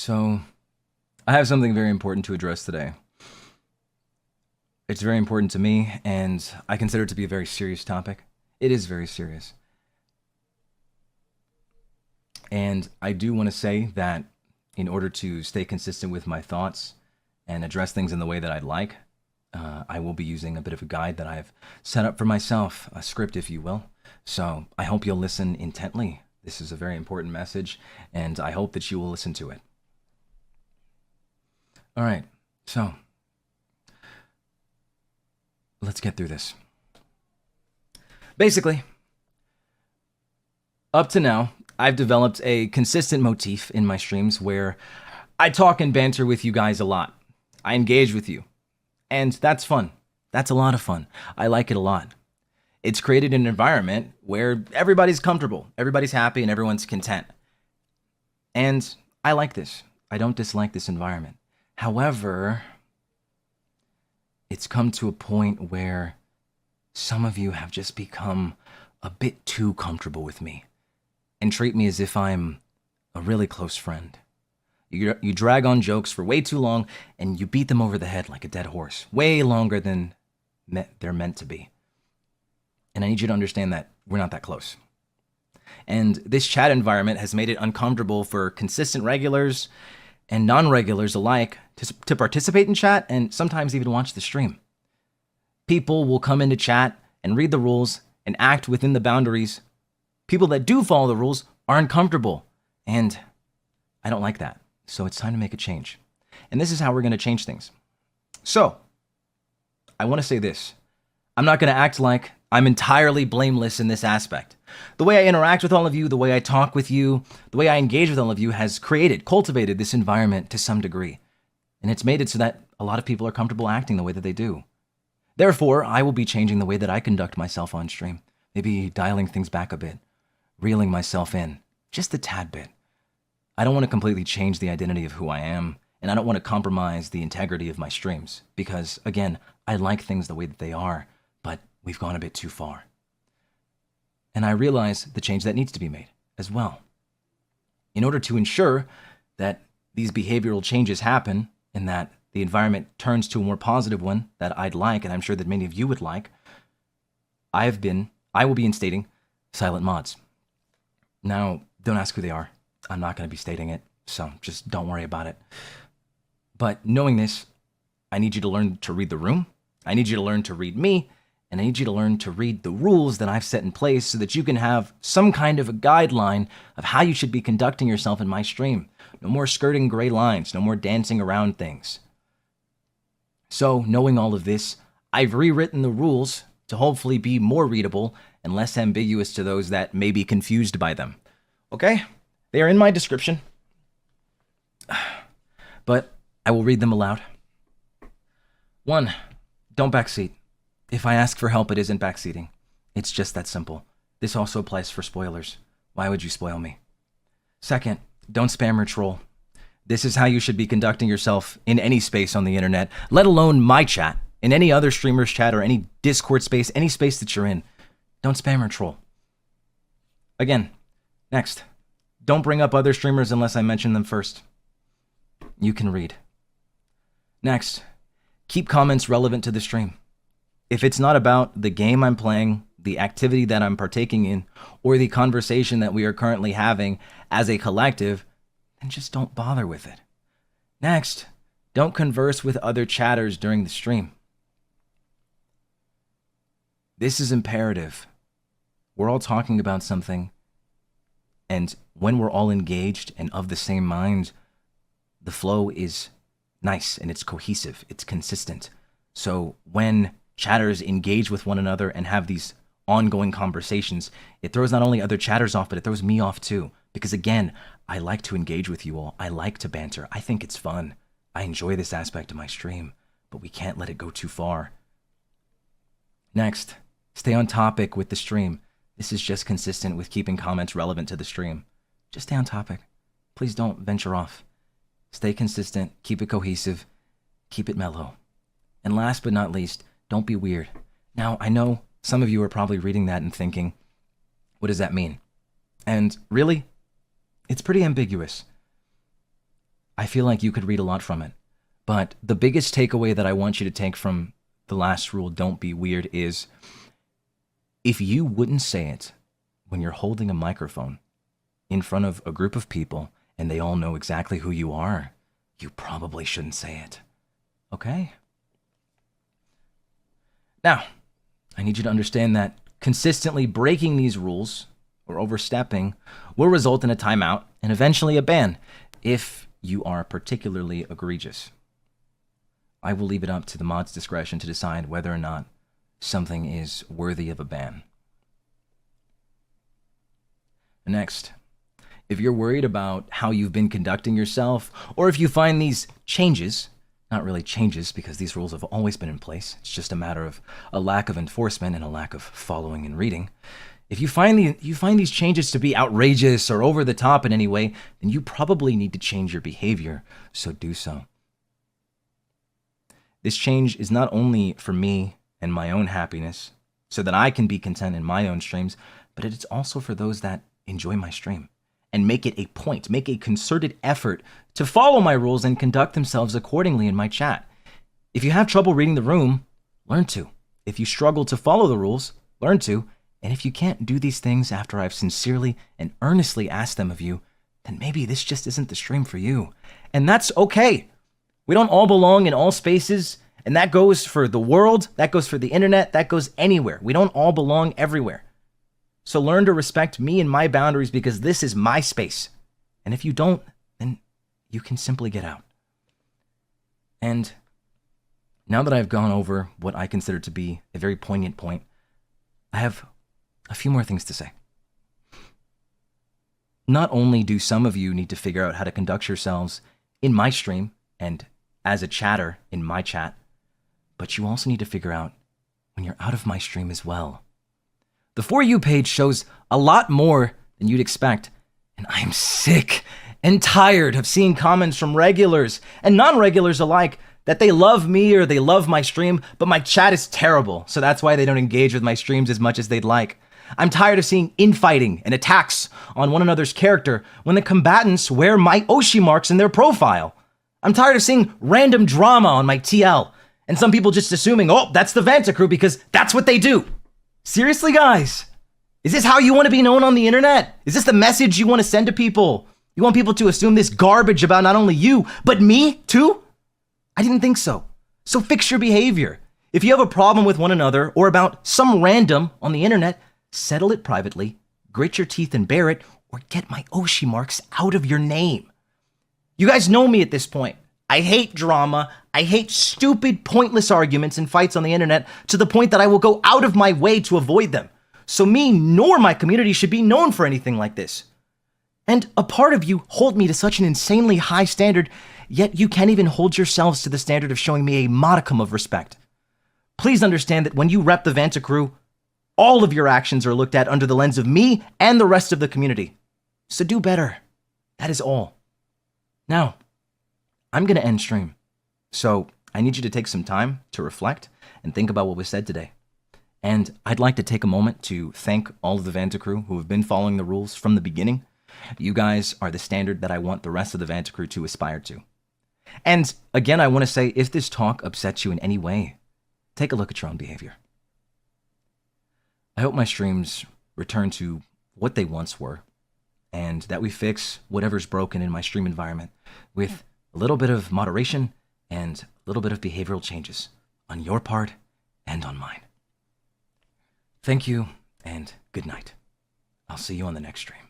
So, I have something very important to address today. It's very important to me, and I consider it to be a very serious topic. It is very serious. And I do want to say that in order to stay consistent with my thoughts and address things in the way that I'd like, I will be using a bit of a guide that I've set up for myself, a script, if you will. So I hope you'll listen intently. This is a very important message, and I hope that you will listen to it. All right, so let's get through this. Basically, up to now, I've developed a consistent motif in my streams where I talk and banter with you guys a lot. I engage with you. And that's fun. That's a lot of fun. I like it a lot. It's created an environment where everybody's comfortable, everybody's happy, and everyone's content. And I like this. I don't dislike this environment. However, it's come to a point where some of you have just become a bit too comfortable with me and treat me as if I'm a really close friend. You drag on jokes for way too long, and you beat them over the head like a dead horse, way longer than they're meant to be. And I need you to understand that we're not that close. And this chat environment has made it uncomfortable for consistent regulars and non-regulars alike to participate in chat and sometimes even watch the stream. People will come into chat and read the rules and act within the boundaries. People that do follow the rules are uncomfortable, and I don't like that. So it's time to make a change. And this is how we're going to change things. So, I want to say this. I'm not going to act like I'm entirely blameless in this aspect. The way I interact with all of you, the way I talk with you, the way I engage with all of you has cultivated this environment to some degree. And it's made it so that a lot of people are comfortable acting the way that they do. Therefore, I will be changing the way that I conduct myself on stream. Maybe dialing things back a bit, reeling myself in, just a tad bit. I don't want to completely change the identity of who I am, and I don't want to compromise the integrity of my streams because, again, I like things the way that they are, but we've gone a bit too far. And I realize the change that needs to be made as well. In order to ensure that these behavioral changes happen and that the environment turns to a more positive one that I'd like, and I'm sure that many of you would like, I will be instating silent mods. Now, don't ask who they are. I'm not going to be stating it, so just don't worry about it. But knowing this, I need you to learn to read the room. I need you to learn to read me, and I need you to learn to read the rules that I've set in place so that you can have some kind of a guideline of how you should be conducting yourself in my stream. No more skirting gray lines, no more dancing around things. So, knowing all of this, I've rewritten the rules to hopefully be more readable and less ambiguous to those that may be confused by them. Okay? They are in my description, but I will read them aloud. 1, don't backseat. If I ask for help, it isn't backseating. It's just that simple. This also applies for spoilers. Why would you spoil me? 2, don't spam or troll. This is how you should be conducting yourself in any space on the internet, let alone my chat, in any other streamer's chat or any Discord space, any space that you're in. Don't spam or troll. Again, next. Don't bring up other streamers unless I mention them first. You can read. Next, keep comments relevant to the stream. If it's not about the game I'm playing, the activity that I'm partaking in, or the conversation that we are currently having as a collective, then just don't bother with it. Next, don't converse with other chatters during the stream. This is imperative. We're all talking about something, and when we're all engaged and of the same mind, the flow is nice and it's cohesive, it's consistent. So when chatters engage with one another and have these ongoing conversations, it throws not only other chatters off, but it throws me off too. Because again, I like to engage with you all. I like to banter. I think it's fun. I enjoy this aspect of my stream, but we can't let it go too far. Next, stay on topic with the stream. This is just consistent with keeping comments relevant to the stream. Just stay on topic. Please don't venture off. Stay consistent, keep it cohesive, keep it mellow. And last but not least, don't be weird. Now, I know some of you are probably reading that and thinking, what does that mean? And really, it's pretty ambiguous. I feel like you could read a lot from it. But the biggest takeaway that I want you to take from the last rule, don't be weird, is if you wouldn't say it when you're holding a microphone in front of a group of people and they all know exactly who you are, you probably shouldn't say it. Okay? Now, I need you to understand that consistently breaking these rules or overstepping will result in a timeout and eventually a ban if you are particularly egregious. I will leave it up to the mod's discretion to decide whether or not something is worthy of a ban. Next, if you're worried about how you've been conducting yourself, or if you find these changes, not really changes because these rules have always been in place, it's just a matter of a lack of enforcement and a lack of following and reading. If you find these changes to be outrageous or over the top in any way, then you probably need to change your behavior, so do so. This change is not only for me and my own happiness, so that I can be content in my own streams, but it's also for those that enjoy my stream and make it a point, make a concerted effort to follow my rules and conduct themselves accordingly in my chat. If you have trouble reading the room, learn to. If you struggle to follow the rules, learn to. And if you can't do these things after I've sincerely and earnestly asked them of you, then maybe this just isn't the stream for you. And that's okay. We don't all belong in all spaces, and that goes for the world, that goes for the internet, that goes anywhere. We don't all belong everywhere. So learn to respect me and my boundaries because this is my space. And if you don't, then you can simply get out. And now that I've gone over what I consider to be a very poignant point, I have a few more things to say. Not only do some of you need to figure out how to conduct yourselves in my stream and as a chatter in my chat, but you also need to figure out when you're out of my stream as well. The For You page shows a lot more than you'd expect, and I'm sick and tired of seeing comments from regulars and non-regulars alike that they love me or they love my stream, but my chat is terrible, so that's why they don't engage with my streams as much as they'd like. I'm tired of seeing infighting and attacks on one another's character when the combatants wear my Oshimarks in their profile. I'm tired of seeing random drama on my TL, and some people just assuming, oh, that's the Vantacrow because that's what they do. Seriously, guys? Is this how you want to be known on the internet? Is this the message you want to send to people? You want people to assume this garbage about not only you, but me too? I didn't think so. So fix your behavior. If you have a problem with one another or about some random on the internet, settle it privately, grit your teeth and bear it, or get my Oshimarks out of your name. You guys know me at this point. I hate drama. I hate stupid, pointless arguments and fights on the internet to the point that I will go out of my way to avoid them. So me nor my community should be known for anything like this. And a part of you hold me to such an insanely high standard, yet you can't even hold yourselves to the standard of showing me a modicum of respect. Please understand that when you rep the Vantacrow, all of your actions are looked at under the lens of me and the rest of the community. So do better. That is all. Now, I'm going to end stream. So I need you to take some time to reflect and think about what was said today. And I'd like to take a moment to thank all of the Vantacrow who have been following the rules from the beginning. You guys are the standard that I want the rest of the Vantacrow to aspire to. And again, I want to say, if this talk upsets you in any way, take a look at your own behavior. I hope my streams return to what they once were, and that we fix whatever's broken in my stream environment with a little bit of moderation and a little bit of behavioral changes on your part and on mine. Thank you, and good night. I'll see you on the next stream.